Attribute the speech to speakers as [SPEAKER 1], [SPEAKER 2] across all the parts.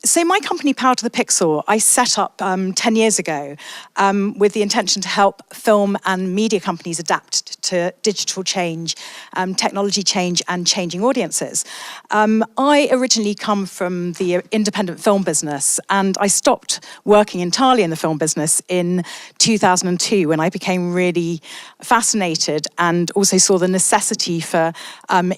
[SPEAKER 1] So my company, Power to the Pixel, I set up 10 years ago with the intention to help film and media companies adapt to digital change, technology change, and changing audiences. I originally come from the independent film business, and I stopped working entirely in the film business in 2002 when I became really fascinated and also saw the necessity for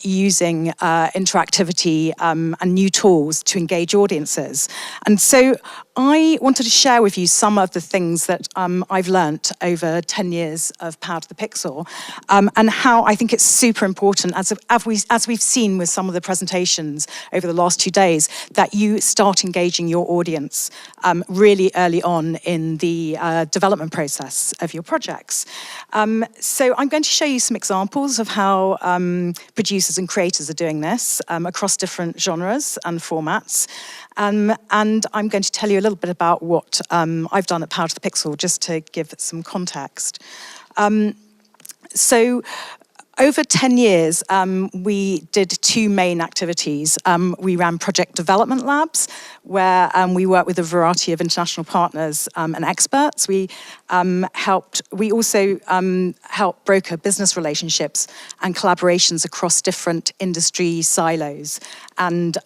[SPEAKER 1] using interactivity and new tools to engage audiences. And so I wanted to share with you some of the things that I've learnt over 10 years of Power to the Pixel, and how I think it's super important, as we've seen with some of the presentations over the last 2 days, that you start engaging your audience really early on in the development process of your projects. So I'm going to show you some examples of how producers and creators are doing this across different genres and formats. And I'm going to tell you a little bit about what I've done at Power to the Pixel, just to give some context. So over 10 years, we did 2 main activities. We ran project development labs, where we worked with a variety of international partners and experts. We also helped broker business relationships and collaborations across different industry silos and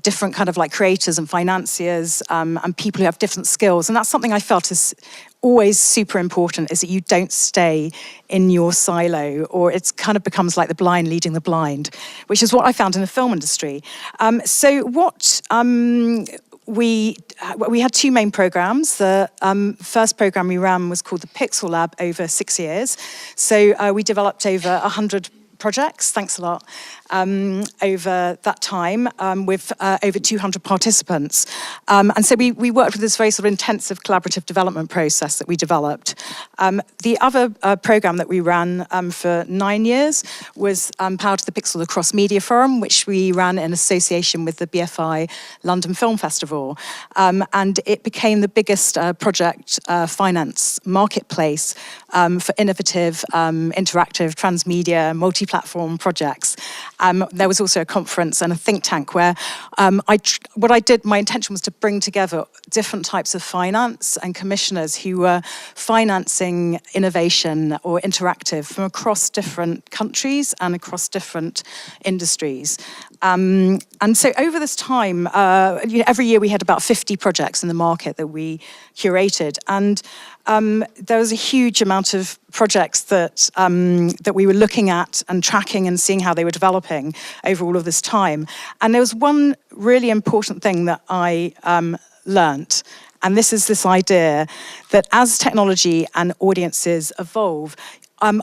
[SPEAKER 1] different kind of like creators and financiers and people who have different skills. And that's something I felt is always super important, is that you don't stay in your silo, or it kind of becomes like the blind leading the blind, which is what I found in the film industry. We had 2 main programs. The first program we ran was called the Pixel Lab over 6 years. So we developed over 100 projects, thanks a lot, over that time with over 200 participants. And so we worked with this very sort of intensive collaborative development process that we developed. The other program that we ran for 9 years was Power to the Pixel Across Media Forum, which we ran in association with the BFI London Film Festival. And it became the biggest project finance marketplace for innovative, interactive, transmedia, multi-platform projects. There was also a conference and a think tank where my intention was to bring together different types of finance and commissioners who were financing innovation or interactive from across different countries and across different industries. And so over this time, every year we had about 50 projects in the market that we curated. And there was a huge amount of projects that we were looking at and tracking and seeing how they were developing over all of this time. And there was one really important thing that I learnt, and this is this idea that as technology and audiences evolve,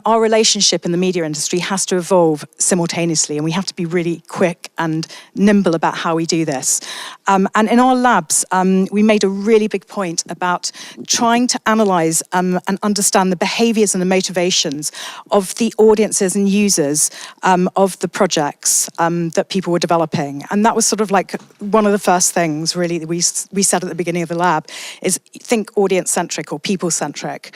[SPEAKER 1] our relationship in the media industry has to evolve simultaneously, and we have to be really quick and nimble about how we do this. And in our labs, we made a really big point about trying to analyse and understand the behaviours and the motivations of the audiences and users of the projects that people were developing. And that was sort of like one of the first things, really, that we said at the beginning of the lab, is think audience-centric or people-centric.